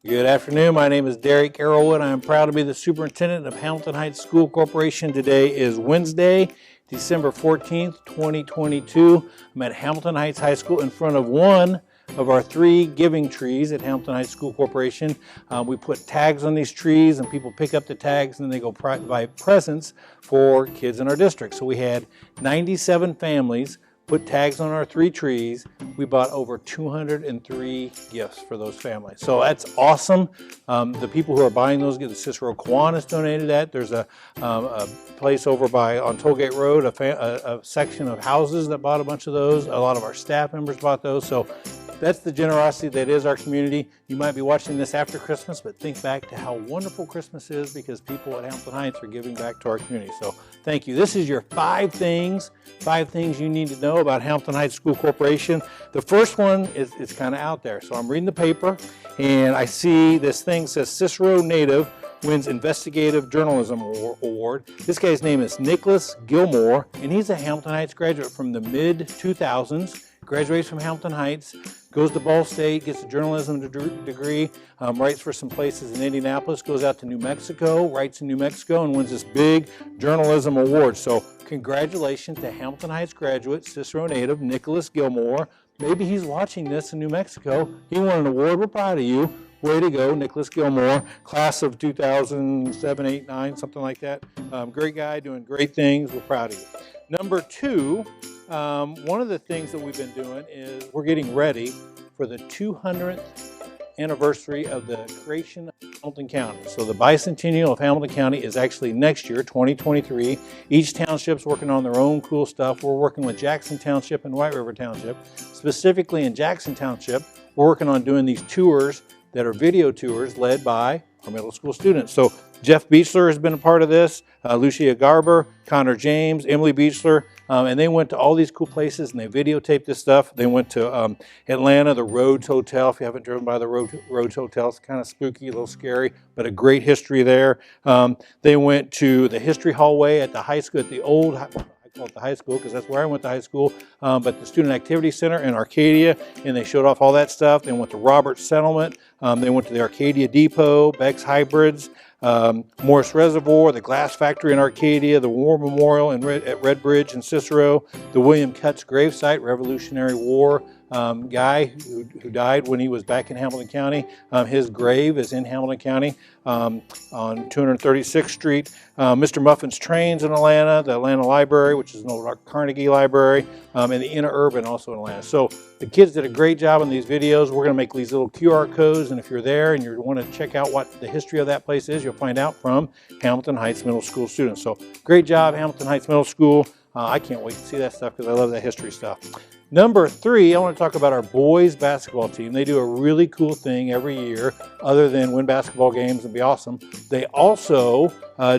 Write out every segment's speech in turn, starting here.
Good afternoon. My name is Derek Arrowood. I am proud to be the superintendent of Hamilton Heights School Corporation. Today is Wednesday, December 14th, 2022. I'm at Hamilton Heights High School in front of one of our 3 giving trees at Hamilton Heights School Corporation. We put tags on these trees and people pick up the tags and then they go buy presents for kids in our district. So we had 97 families put tags on our 3 trees. We bought over 203 gifts for those families. So that's awesome. The people who are buying those, the Cicero Kiwanis donated that. There's a place over on Tollgate Road, a section of houses that bought a bunch of those. A lot of our staff members bought those. So that's the generosity that is our community. You might be watching this after Christmas, but think back to how wonderful Christmas is because people at Hamilton Heights are giving back to our community. So thank you. This is your 5 things you need to know about Hamilton Heights School Corporation. The first one is kind of out there. So I'm reading the paper and I see this thing says Cicero native wins Investigative Journalism Award. This guy's name is Nicholas Gilmore, and he's a Hamilton Heights graduate from the mid-2000s. Graduates from Hamilton Heights, goes to Ball State, gets a journalism degree, writes for some places in Indianapolis, goes out to New Mexico, writes in New Mexico, and wins this big journalism award. So congratulations to Hamilton Heights graduate, Cicero native, Nicholas Gilmore. Maybe he's watching this in New Mexico. He won an award. We're proud of you. Way to go, Nicholas Gilmore, class of 2007, 8, 9, something like that. Great guy, doing great things. We're proud of you. Number 2, one of the things that we've been doing is we're getting ready for the 200th anniversary of the creation of Hamilton County. So the Bi-centennial of Hamilton County is actually next year, 2023. Each township's working on their own cool stuff. We're working with Jackson Township and White River Township. Specifically in Jackson Township, we're working on doing these tours that are video tours led by our middle school students. So Jeff Beechler has been a part of this, Lucia Garber, Connor James, Emily Beechler, and they went to all these cool places and they videotaped this stuff. They went to Atlanta, the Rhodes Hotel. If you haven't driven by the Rhodes Hotel, it's kind of spooky, a little scary, but a great history there. They went to the history hallway at the high school, at the old, I call it the high school because that's where I went to high school, but the Student Activity Center in Arcadia, and they showed off all that stuff. They went to Roberts Settlement. They went to the Arcadia Depot, Beck's Hybrids, Morris Reservoir, the Glass Factory in Arcadia, the War Memorial at Red Bridge in Cicero, the William Cutts gravesite, Revolutionary War guy who died when he was back in Hamilton County. His grave is in Hamilton County on 236th Street. Mr. Muffin's Trains in Atlanta, the Atlanta Library, which is an old Carnegie Library, and the Interurban also in Atlanta. So the kids did a great job on these videos. We're going to make these little QR codes, and if you're there and you want to check out what the history of that place is, you'll find out from Hamilton Heights Middle School students. So great job, Hamilton Heights Middle School. I can't wait to see that stuff because I love that history stuff. Number 3, I want to talk about our boys basketball team. They do a really cool thing every year, other than win basketball games and be awesome. They also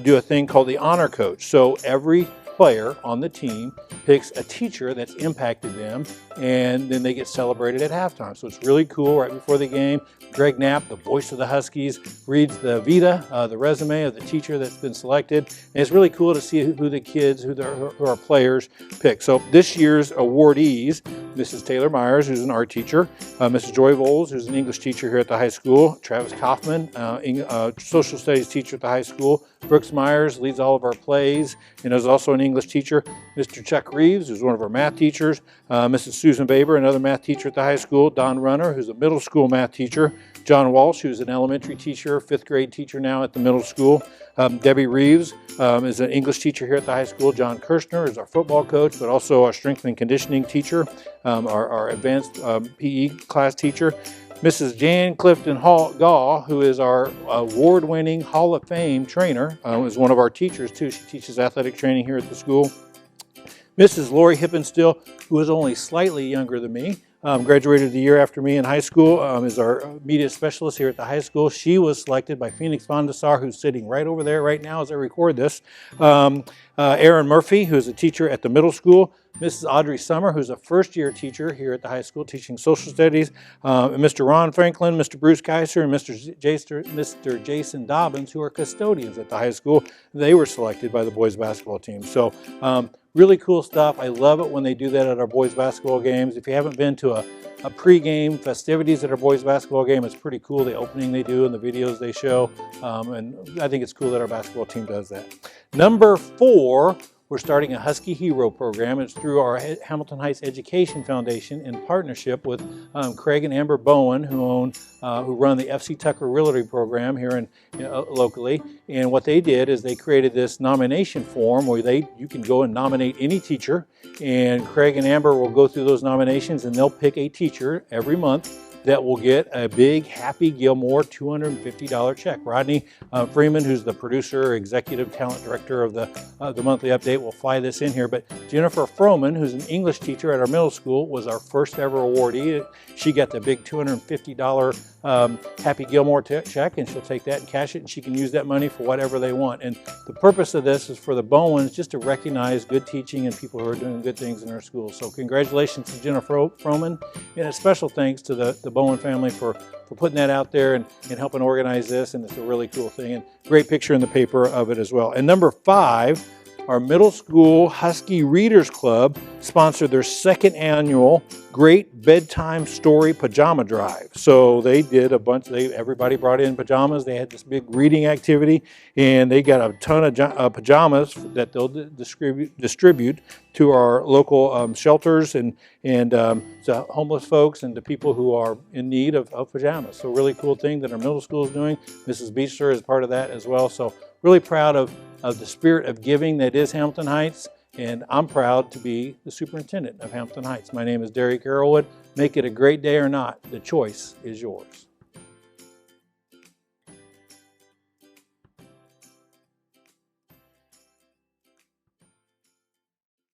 do a thing called the Honor Coach. So every player on the team picks a teacher that's impacted them, and then they get celebrated at halftime. So it's really cool. Right before the game, Greg Knapp, the voice of the Huskies, reads the vita, the resume of the teacher that's been selected. And it's really cool to see who the kids, who our players pick. So this year's awardees, Mrs. Taylor Myers, who's an art teacher, Mrs. Joy Voles, who's an English teacher here at the high school, Travis Kaufman, social studies teacher at the high school, Brooks Myers leads all of our plays and is also an English teacher, Mr. Chuck Reeves, who's one of our math teachers, Mrs. Susan Baber, another math teacher at the high school, Don Runner, who's a middle school math teacher, John Walsh, who's an elementary teacher, 5th grade teacher now at the middle school, Debbie Reeves is an English teacher here at the high school, John Kirshner is our football coach, but also our strength and conditioning teacher, our advanced PE class teacher, Mrs. Jan Clifton Gaw, who is our award-winning Hall of Fame trainer, is one of our teachers too. She teaches athletic training here at the school. Mrs. Lori Hippenstill, who is only slightly younger than me, graduated the year after me in high school, is our media specialist here at the high school. She was selected by Phoenix Bondasar, who's sitting right over there right now as I record this. Aaron Murphy, who's a teacher at the middle school. Mrs. Audrey Summer, who's a first-year teacher here at the high school teaching social studies, and Mr. Ron Franklin, Mr. Bruce Kaiser, and Mr. Jason Dobbins, who are custodians at the high school. They were selected by the boys basketball team. So Really cool stuff. I love it when they do that at our boys basketball games. If you haven't been to a pre-game festivities at our boys basketball game, it's pretty cool, the opening they do and the videos they show. And I think it's cool that our basketball team does that. Number 4, we're starting a Husky Hero program. It's through our Hamilton Heights Education Foundation in partnership with Craig and Amber Bowen, who run the FC Tucker Realty program here locally. And what they did is they created this nomination form where you can go and nominate any teacher, and Craig and Amber will go through those nominations, and they'll pick a teacher every month that will get a big Happy Gilmore $250 check. Rodney Freeman, who's the producer, executive talent director of the monthly update, will fly this in here. But Jennifer Froman, who's an English teacher at our middle school, was our first ever awardee. She got the big $250 Happy Gilmore check, and she'll take that and cash it, and she can use that money for whatever they want. And the purpose of this is for the Bowens just to recognize good teaching and people who are doing good things in our schools. So congratulations to Jennifer Froman, and a special thanks to the Bowen family for putting that out there and helping organize this, and it's a really cool thing, and great picture in the paper of it as well. And number 5, our middle school Husky Readers Club sponsored their 2nd annual Great Bedtime Story Pajama Drive. So they did a bunch, everybody brought in pajamas. They had this big reading activity, and they got a ton of pajamas that they'll distribute to our local shelters and to homeless folks and to people who are in need of pajamas. So really cool thing that our middle school is doing. Mrs. Beechler is part of that as well. So really proud of the spirit of giving that is Hamilton Heights, and I'm proud to be the superintendent of Hamilton Heights. My name is Derek Arrowood. Make it a great day or not, the choice is yours.